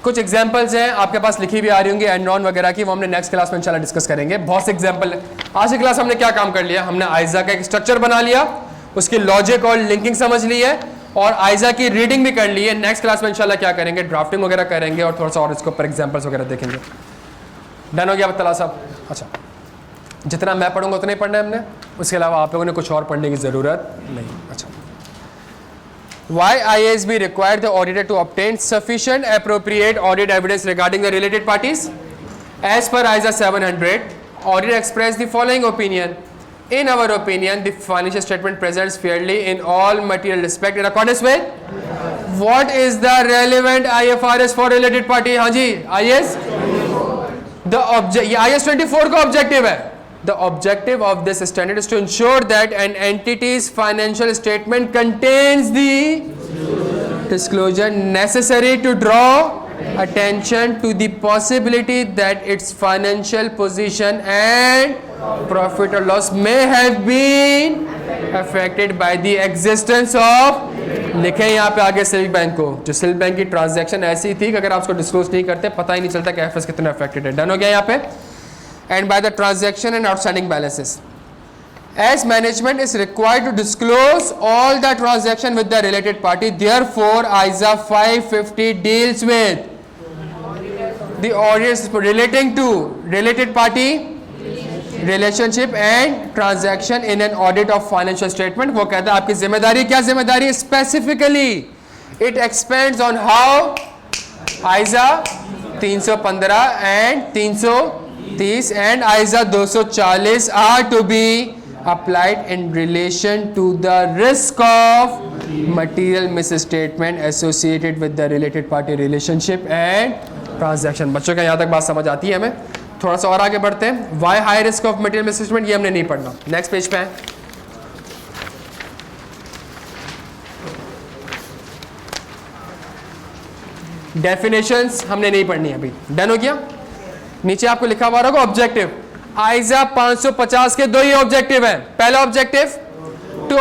कुछ एग्जांपल्स हैं आपके पास लिखी भी आ रही होंगी एनरॉन वगैरह की, वो हमने नेक्स्ट क्लास में इंशाल्लाह डिस्कस करेंगे। बहुत से एग्जांपल है। आज की क्लास हमने क्या काम कर लिया, हमने आइजा का एक स्ट्रक्चर बना लिया, उसकी लॉजिक और लिंकिंग समझ ली है, और आइजा की रीडिंग भी कर ली है। नेक्स्ट क्लास में इंशाल्लाह क्या करेंगे, ड्राफ्टिंग वगैरह करेंगे और थोड़ा सा और इसके ऊपर एग्जाम्पल्स वगैरह देखेंगे। डन हो गया तला साहब? अच्छा, जितना मैं पढ़ूंगा उतना ही पढ़ना है हमने, उसके अलावा आप लोगों ने कुछ और पढ़ने की ज़रूरत नहीं। अच्छा, Why IASB required the auditor to obtain sufficient appropriate audit evidence regarding the related parties? As per ISA 700, auditor expressed the following opinion. In our opinion, the financial statement presents fairly in all material respect in accordance with what is the relevant IFRS for related party? हाँ जी, IS the object, ये IS 24 का objective है। The objective of this standard is to ensure that an entity's financial statement contains the disclosure necessary to draw attention to the possibility that its financial position and profit or loss may have been affected by the existence of, लिखें यहाँ पे आगे silk bank को, जो silk bank की transaction ऐसी थी कि अगर आप उसको डिस्क्लोज नहीं करते पता ही नहीं चलता कि एफएस कितना अफेक्टेड है। डन हो गया यहाँ पे? And by the transaction and outstanding balances. As management is required to disclose all the transaction with the related party, therefore ISA 550 deals with the audits relating to related party relationship and transaction in an audit of financial statement. वो कहता है आपकी जिम्मेदारी, क्या जिम्मेदारी? Specifically, it expands on how ISA 315 and 330 and ISA 240 are to be applied in relation to the risk of material misstatement associated with the related party relationship and transaction. बच्चों का यहाँ तक बात समझ आती है हमें? थोड़ा सा और आगे बढ़ते हैं। Why high risk of material misstatement, ये हमने नहीं पढ़ना। नेक्स्ट पेज पे है। डेफिनेशंस हमने नहीं पढ़नी अभी। डन हो गया? नीचे आपको लिखा हुआ होगा ऑब्जेक्टिव। आइजा 550 के दो ही ऑब्जेक्टिव हैं। पहला objective to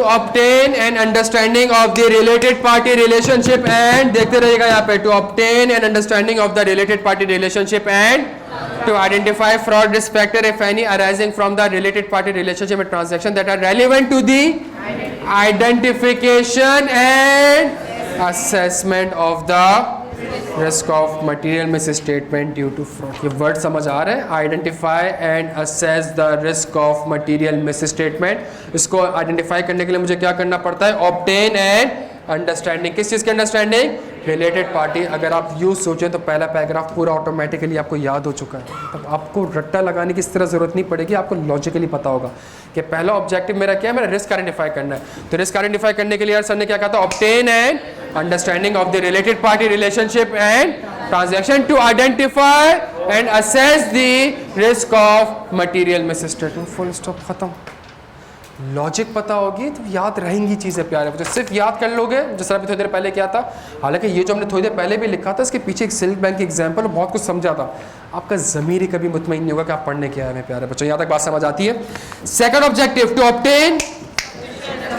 obtain an understanding of the related party relationship and, देखते रहिएगा यहाँ पे, to obtain an understanding of the related party relationship and to identify fraud risk factor if any arising from the related party relationship and transaction that are relevant to the identification and assessment of the risk of material misstatement due to fraud. ये word समझ आ रहा है? Identify and assess the risk of material misstatement. इसको identify करने के लिए मुझे क्या करना पड़ता है? Obtain and understanding. किस चीज़ की अंडरस्टैंडिंग? Related party. अगर आप यूँ सोचें तो पहला पैराग्राफ पूरा ऑटोमेटिकली आपको याद हो चुका है, तब आपको रट्टा लगाने की इस तरह ज़रूरत नहीं पड़ेगी, आपको लॉजिकली पता होगा कि पहला ऑब्जेक्टिव मेरा क्या है, मेरा रिस्क आइडेंटिफाई करना है। तो रिस्क आइडेंटिफाई करने के लिए यार सर ने क्या कहा था? Obtain and understanding of the related party relationship and transaction to identify and assess the risk of material misstatement. Full stop, खत्म। लॉजिक पता होगी तो याद रहेंगी चीज़ें प्यारे बच्चे। सिर्फ याद कर लोगे, जैसा अभी थोड़ी देर पहले किया था, हालांकि ये जो हमने थोड़ी देर पहले भी लिखा था इसके पीछे एक सिल्क बैंक की एग्जाम्पल बहुत कुछ समझा था। आपका ज़मीर ही कभी मुतमईन नहीं होगा कि आप पढ़ने क्या है प्यारे बच्चों। यहाँ तक बात समझ आती है? Second objective to obtain,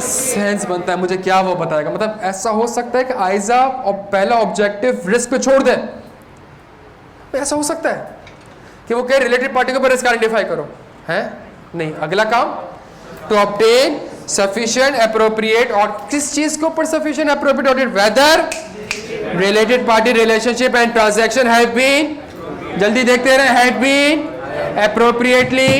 sense बनता है मुझे क्या वो बताएगा। मतलब ऐसा हो सकता है कि आइजा और पहला ऑब्जेक्टिव रिस्क पे छोड़ दे, ऐसा हो सकता है कि वो कहे रिलेटेड पार्टी के ऊपर रिस्क आइडेंटिफाई करो, है नहीं। अगला काम टू ऑब्टेन सफिशिएंट एप्रोप्रिएट, और किस चीज के ऊपर sufficient appropriate audit? Whether related party relationship and transaction have been, जल्दी देखते रहे, have been appropriately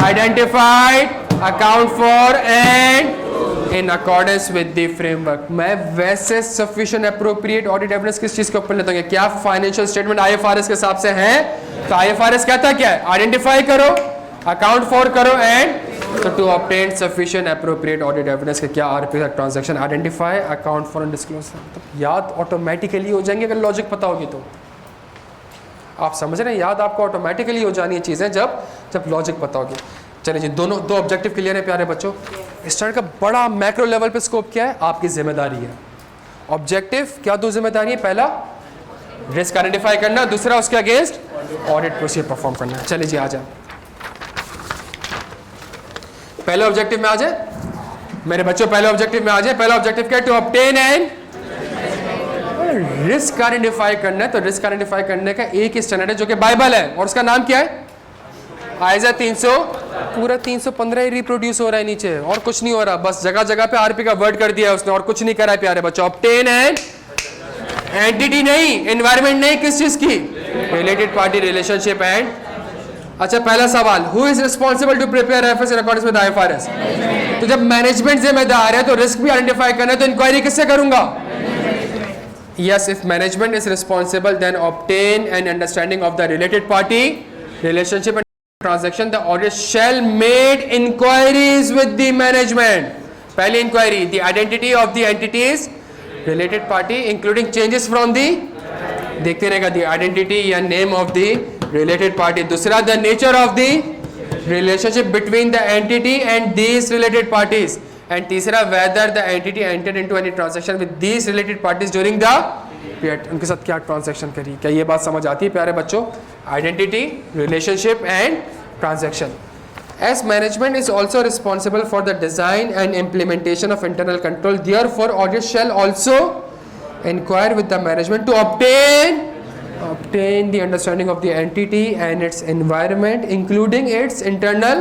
identified, account for and in accordance with the framework. मैं वैसे सफिशिएंट एप्रोप्रिएट ऑडिट एविडेंस किस चीज के ऊपर लेता हूँ? क्या फाइनेंशियल स्टेटमेंट आईएफआरएस के हिसाब से है? तो आईएफआरएस कहता क्या है? आइडेंटिफाई करो, अकाउंट फॉर करो एंड तो to obtain sufficient appropriate audit evidence के क्या RP transaction identify, account for and disclose. तो याद ऑटोमेटिकली हो जाएंगे अगर लॉजिक पता होगी तो। आप समझ रहे हैं? याद आपको ऑटोमेटिकली हो जानी है चीज़ें जब लॉजिक पता होगी। चलिए जी, दो ऑब्जेक्टिव क्लियर है प्यारे बच्चों। इस तरह का बड़ा मैक्रो लेवल पे स्कोप क्या है? आपकी जिम्मेदारी है। ऑब्जेक्टिव क्या दो जिम्मेदारी है? पहला रिस्क आइडेंटिफाई करना, दूसरा उसके अगेंस्ट ऑडिट प्रोसीजर परफॉर्म करना। चलिए जी, आ जाए पहले ऑब्जेक्टिव में आ जाए मेरे बच्चों, पहले ऑब्जेक्टिव में आ जाए। पहला ऑब्जेक्टिव क्या है? To obtain and risk identify करना है तो रिस्क आइडेंटिफाई करने का एक ही स्टैंडर्ड है जो कि बाइबल है, और उसका नाम क्या है? आइजा 300, पूरा 315 ही रिप्रोड्यूस हो रहा है नीचे, और कुछ नहीं हो रहा, बस जगह जगह पे आरपी का वर्ड कर दिया है उसने, और कुछ नहीं करा है प्यारे बच्चों। ऑब्टेन एंड एंटिटी नहीं, एनवायरमेंट नहीं, किस चीज की? Related party relationship and. अच्छा, पहला सवाल, who is responsible to prepare FS in accordance with IFRS? तो जब मैनेजमेंट जिम्मेदार है तो रिस्क भी आइडेंटिफाई करना है, तो इंक्वायरी किससे करूंगा? Yes, if management is responsible, then obtain an understanding of the related party relationship and transaction. The audit shall made inquiries with the management. पहली inquiry, the identity of the entities related party, including changes from the, देखते रहेगा, the identity या name of the related party. दूसरा, the nature of the relationship between the entity and these related parties. And तीसरा, whether the entity entered into any transaction with these related parties during the period. उनके साथ क्या transaction करी, क्या ये बात समझ आती है प्यारे बच्चों? Identity, relationship and transaction. As management is also responsible for the design and implementation of internal control, therefore audit shall also inquire with the management to obtain the understanding of the entity and its environment, including its internal.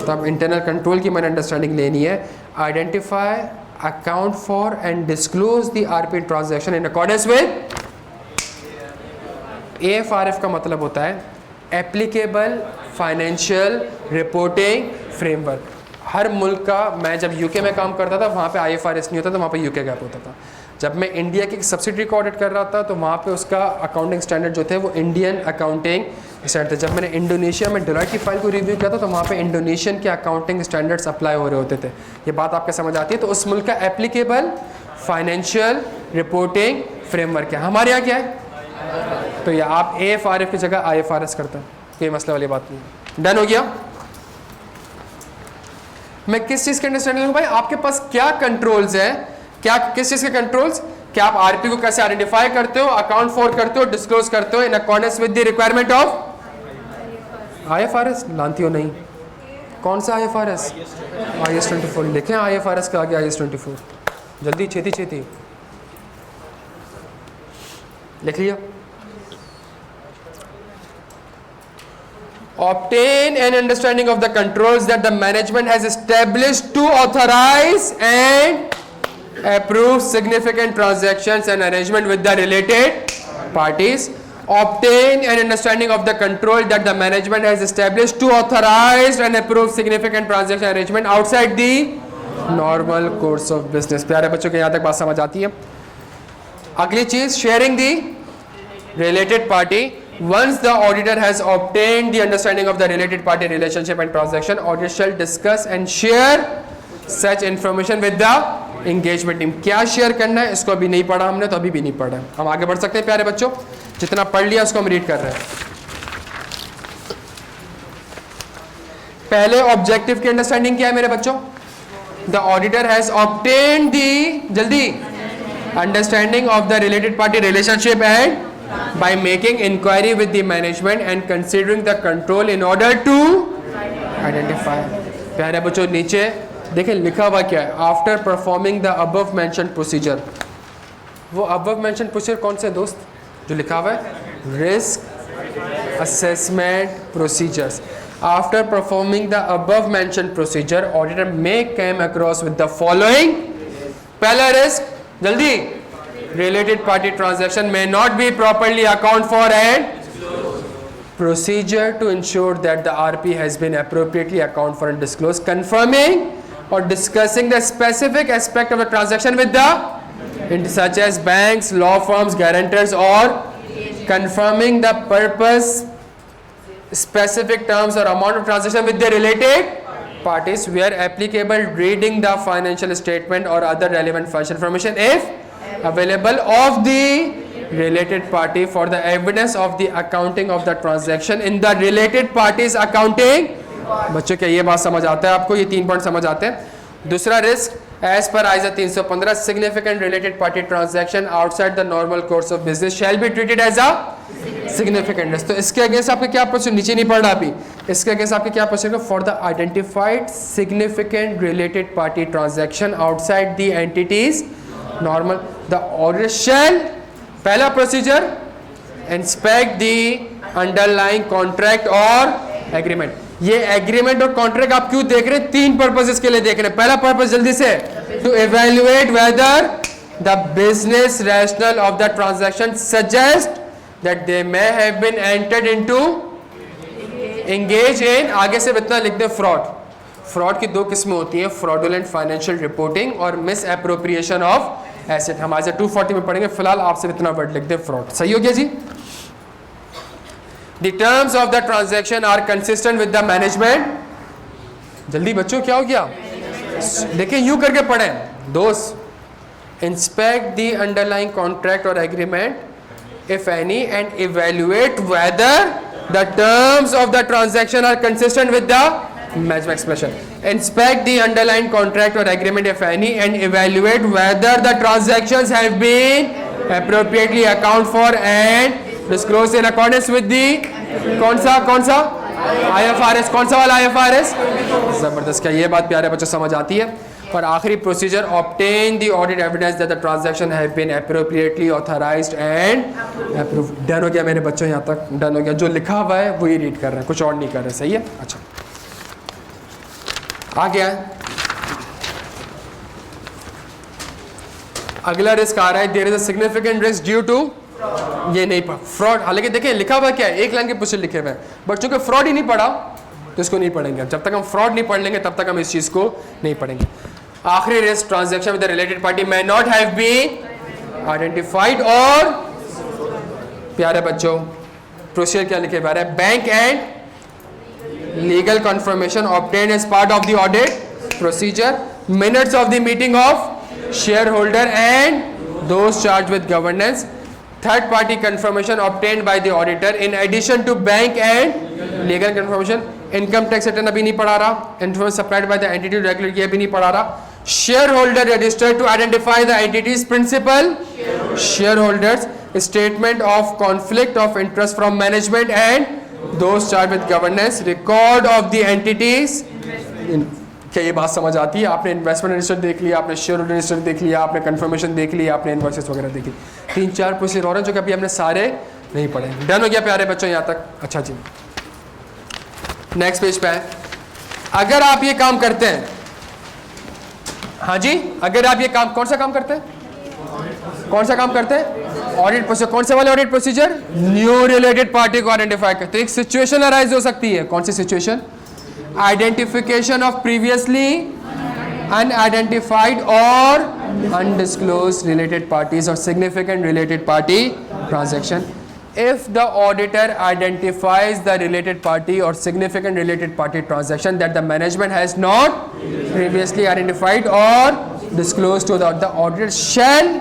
तब internal control की मैंने understanding लेनी है. Identify, account for and disclose the RP transaction in accordance with. AFRF का मतलब होता है applicable financial reporting framework. हर मुल्क का, मैं जब यूके में काम करता था वहाँ पे आईएफआरएस नहीं होता था, वहाँ पे यूके गैप होता था. जब मैं इंडिया की सब्सिडरी को ऑडिट कर रहा था तो वहाँ पे उसका अकाउंटिंग स्टैंडर्ड जो थे वो इंडियन अकाउंटिंग स्टैंडर्ड थे. जब मैंने इंडोनेशिया में डेलॉयट की फाइल को रिव्यू किया था तो वहाँ पे इंडोनेशियन के अकाउंटिंग स्टैंडर्ड्स अप्लाई हो रहे होते थे. ये बात आपके समझ आती है? तो उस मुल्क का एप्लीकेबल फाइनेंशियल रिपोर्टिंग फ्रेमवर्क है. हमारे यहाँ क्या है? तो ये आप एएफआरएफ की जगह आईएफआरएस करते हैं, कोई मसले वाली बात नहीं. डन हो गया? मैं किस चीज़ के अंडरस्टैंडिंग हूँ भाई? आपके पास क्या कंट्रोल्स हैं, क्या किस चीज़ के कंट्रोल्स? क्या आप आरपी को कैसे आइडेंटिफाई करते हो, अकाउंट फॉर करते हो, डिस्क्लोज करते हो in accordance with the requirement of IFRS? लानती हो नहीं. कौन सा आईएफआरएस? IAS 24. लिखें आईएफआरएस का आगे IAS 24. जल्दी, छेती छेती लिख लिया. Obtain an understanding of the controls that the management has established to authorize and approve significant transactions and arrangement with the related parties. Obtain an understanding of the control that the management has established to authorize and approve significant transaction arrangement outside the normal course of business. प्यारे बच्चों के यहाँ तक बात समझ आती है? अगली चीज, sharing the related party. Once the auditor has obtained the understanding of the related party relationship and transaction, auditor shall discuss and share such information with the engagement team. क्या शेयर करना है इसको अभी नहीं पढ़ा हमने, तो अभी भी नहीं पढ़ा. हम आगे बढ़ सकते हैं प्यारे बच्चों? जितना पढ़ लिया उसको हम रीड कर रहे हैं. पहले ऑब्जेक्टिव की अंडरस्टैंडिंग क्या है मेरे बच्चों? द ऑडिटर हैज ऑब्टेन्ड दी, जल्दी, understanding of the related party relationship and by making inquiry with the management and considering the control in order to identify. प्यारे बच्चों नीचे देखें लिखा हुआ क्या है? After performing the above mentioned procedure. वो अबव मेंशन्ड प्रोसीजर कौन से दोस्त जो लिखा हुआ है? Risk assessment procedures. After performing the above mentioned procedure, auditor may come across with the following. पहला रिस्क, जल्दी, related party transaction may not be properly accounted for and procedure to ensure that the RP has been appropriately accounted for and disclosed, confirming or discussing the specific aspect of the transaction with the such as banks, law firms, guarantors, or confirming the purpose, specific terms or amount of transaction with the related parties, where applicable reading the financial statement or other relevant financial information if available of the related party for the evidence of the accounting of the transaction in the related parties accounting. बच्चों क्या ये बात समझ आता है आपको? ये 3 point समझ आते हैं. दूसरा risk, as per ISA 315, significant related party transaction outside the normal course of business shall be treated as a significant risk. तो इसके अगेंस्ट आपके क्या प्रोसीजर, नीचे नहीं पढ़ रहा अभी, इसके अगेंस्ट आपके क्या procedure? For the identified significant related party transaction outside the entities normal, the auditor shall पहला procedure, inspect the underlying contract और एग्रीमेंट। ये एग्रीमेंट और कॉन्ट्रैक्ट आप क्यों देख रहे हैं? 3 पर्पसेस के लिए देख रहे हैं। पहला पर्पस जल्दी से, to evaluate whether the business rational of the transaction suggest that they may have been entered into engage in, आगे से इतना लिख दे, फ्रॉड। फ्रॉड की 2 किस्में होती हैं, फ्रॉडुलेंट फाइनेंशियल रिपोर्टिंग और मिस एप्रोप्रिएशन ऑफ एसेट। हम आज 240 में पढ़ेंगे, फिलहाल आपसे इतना वर्ड लिख दे, फ्रॉड। सही हो गया जी? The terms of the transaction are consistent with the management। जल्दी बच्चों, क्या हो गया? देखिए यूं करके पढ़ें दोस्त। इंस्पेक्ट द अंडरलाइंग कॉन्ट्रैक्ट और agreement if any and evaluate whether the terms of the transaction are consistent with the management expression. Inspect the underlying contract और agreement if any and evaluate whether the transactions have been appropriately account for and disclosed in accordance with the कौन सा IFRS, कौन सा वाला IFRS? जबरदस्त। क्या ये बात प्यारे बच्चों समझ आती है? और आखिरी procedure, obtain the audit evidence that the transaction have been appropriately authorised and approved. Done हो गया मेरे बच्चों? यहाँ तक डन हो गया? जो लिखा हुआ है वही रीड कर रहे हैं, कुछ और नहीं कर रहे। सही है? अच्छा, आ गया। अगला रिस्क आ रहा है, there is a significant risk due to, ये नहीं पढ़ा, फ्रॉड। हालांकि देखिए लिखा हुआ क्या है, 1 लाइन के प्रोसीजर लिखे हुए हैं, बट चूंकि फ्रॉड ही नहीं पढ़ा तो इसको नहीं पढ़ेंगे। जब तक हम फ्रॉड नहीं पढ़ लेंगे तब तक हम इस चीज को नहीं पढ़ेंगे। आखिरी risk, transaction with the related party may not have been identified, और प्यारे बच्चों प्रोसीजर क्या लिखे हुआ है? Bank and legal confirmation obtained as part of the audit procedure, minutes of the meeting of shareholder and those charged with governance, third party confirmation obtained by the auditor in addition to bank and legal confirmation, income tax return अभी नहीं पढ़ा रहा, information supplied by the entity regular ये भी नहीं पढ़ा रहा, shareholder register to identify the entity's principal shareholders, statement of conflict of interest from management and those charged with governance, record of the entities। क्या ये बात समझ आती है? आपने इन्वेस्टमेंट रजिस्टर देख लिया, आपने शेयर होल्डर रजिस्टर देख लिया, आपने कंफर्मेशन देख लिया, आपने इनवॉइसेस वगैरह देखी। 3-4 प्रोसीजर और हैं जो कि अभी हमने सारे नहीं पढ़े। डन हो गया प्यारे बच्चों यहाँ तक? अच्छा जी, नेक्स्ट पेज पे है। अगर आप ये काम करते हैं, हाँ जी, अगर आप ये काम, कौन सा काम करते हैं? कौन सा काम करते हैं? Audit procedure. कौन से वाले audit procedure? New related party को आइडेंटिफाई करते। तो एक सिचुएशन अराइज हो सकती है, कौन सी situation? Identification of previously unidentified or undisclosed related parties or significant related party transaction. If the auditor identifies the related party or significant related party transaction that the management has not previously identified or disclosed to the auditor shall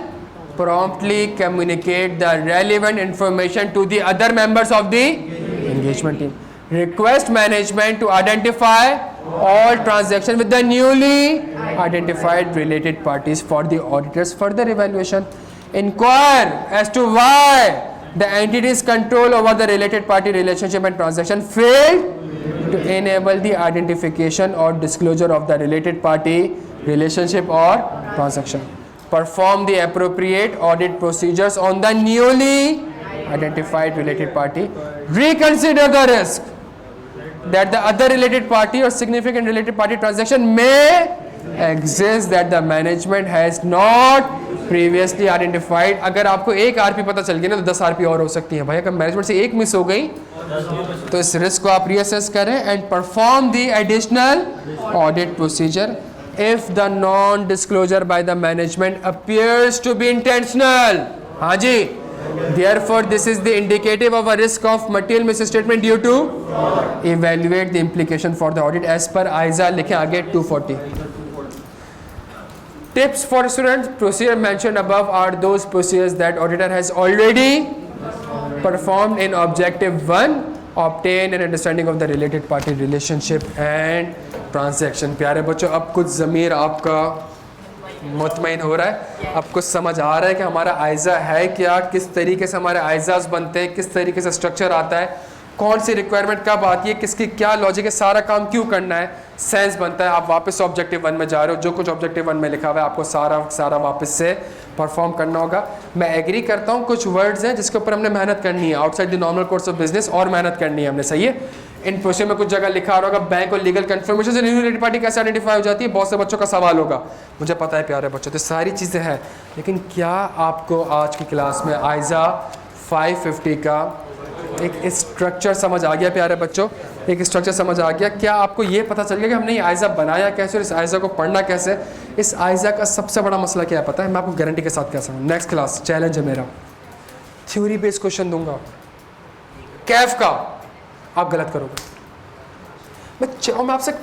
promptly communicate the relevant information to the other members of the engagement team. Request management to identify all transactions with the newly identified related parties for the auditor's further evaluation. Inquire as to why the entity's control over the related party relationship and transaction failed to enable the identification or disclosure of the related party relationship or transaction. Perform the appropriate audit procedures on the newly identified related party. Reconsider the risk that the other related party or significant related party transaction may exist that the management has not previously identified। अगर आपको एक RP पता चल गया ना तो 10 RP और हो सकती हैं भाई। अगर मैनेजमेंट से एक मिस हो गई तो इस रिस्क को आप रीअसेस करें and perform the additional audit procedure if the non-disclosure by the management appears to be intentional। हाँ जी, therefore this is the indicative of a risk of material misstatement due to evaluate the implication for the audit as per ISA। लिखें आगे 240। Tips for students, procedure mentioned above are those procedures that auditor has already performed in objective 1, obtain an understanding of the related party relationship and transaction. प्यारे बच्चों, अब कुछ ज़मीर आपका मुतमईन हो रहा है, अब कुछ समझ आ रहा है कि हमारा आइज़ा है क्या, किस तरीके से हमारे आइज़ास बनते हैं, किस तरीके से स्ट्रक्चर आता है। कौन सी रिक्वायरमेंट कब आती है, किसकी क्या लॉजिक है, सारा काम क्यों करना है, सेंस बनता है। आप वापस ऑब्जेक्टिव 1 में जा रहे हो, जो कुछ ऑब्जेक्टिव 1 में लिखा हुआ है आपको सारा वापस से परफॉर्म करना होगा। मैं एग्री करता हूँ कुछ वर्ड्स हैं जिसके ऊपर हमने मेहनत करनी है, outside the normal course of business और मेहनत करनी है हमने, सही है। इन क्वेश्चन में कुछ जगह लिखा होगा बैंक और लीगल कंफर्मेशन से न्यू रिलेटेड पार्टी कैसे आइडेंटिफाई हो जाती है, बहुत से बच्चों का सवाल होगा, मुझे पता है प्यारे बच्चों, तो सारी चीज़ें हैं। लेकिन क्या आपको आज की क्लास में आइजा 550 का एक स्ट्रक्चर समझ आ गया प्यारे बच्चों, एक स्ट्रक्चर समझ आ गया? क्या आपको ये पता चल गया कि हमने ये आइजा बनाया कैसे और इस आइजा को पढ़ना कैसे? इस आइजा का सबसे बड़ा मसला क्या है पता है, मैं आपको गारंटी के साथ कह सकता हूँ, नेक्स्ट क्लास चैलेंज है मेरा, थ्योरी बेस्ड क्वेश्चन दूंगा कैफ का, आप गलत करोगे।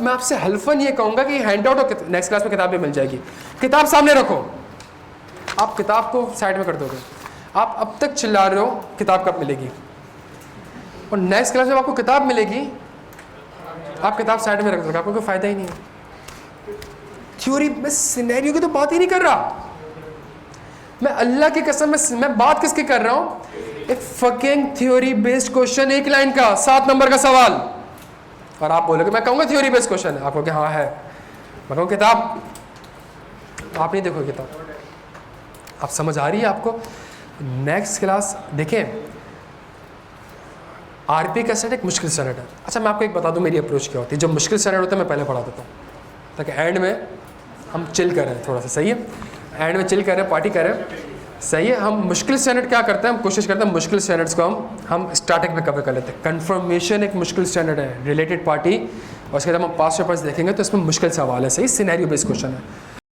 मैं आपसे हल्फन ये कहूँगा कि हैंड आउट और नेक्स्ट क्लास में किताब भी मिल जाएगी, किताब सामने रखो, आप किताब को साइड में कर दोगे। आप अब तक चिल्ला रहे हो किताब कब मिलेगी, और नेक्स्ट क्लास में आपको किताब मिलेगी, आप किताब साइड में रख दोगे, आपको कोई फायदा ही नहीं है। थ्योरी में सिनेरियो की तो बात ही नहीं कर रहा मैं, अल्लाह की कसम मैं बात किसकी कर रहा हूँ, एक फकिंग थ्योरी बेस्ड क्वेश्चन, एक लाइन का 7 नंबर का सवाल, और आप बोलोगे मैं कहूँगा थ्योरी बेस्ड क्वेश्चन है, आप कहोगे हाँ है, मैं कहूँ किताब, आप नहीं देखोगे किताब। आप समझ आ रही है आपको? नेक्स्ट क्लास देखें, आरपी का सेट एक मुश्किल स्टैंडर्ड है। अच्छा मैं आपको एक बता दूं मेरी अप्रोच क्या होती है, जो मुश्किल स्टैंडर्ड होता है मैं पहले पढ़ा देता हूँ ताकि एंड में हम चिल करें थोड़ा सा, सही है, एंड में चिल करें, पार्टी करें, सही है। हम मुश्किल स्टैंडर्ड क्या करते हैं, हम कोशिश करते हैं मुश्किल स्टैंडर्ड्स को हम स्टार्टिंग में कवर कर लेते हैं। कन्फर्मेशन एक मुश्किल स्टैंडर्ड है, रिलेटेड पार्टी, और उसके बाद हम पास्ट पेपर्स देखेंगे तो इसमें मुश्किल सवाल है, सही, सिनेरियो बेस्ड क्वेश्चन है।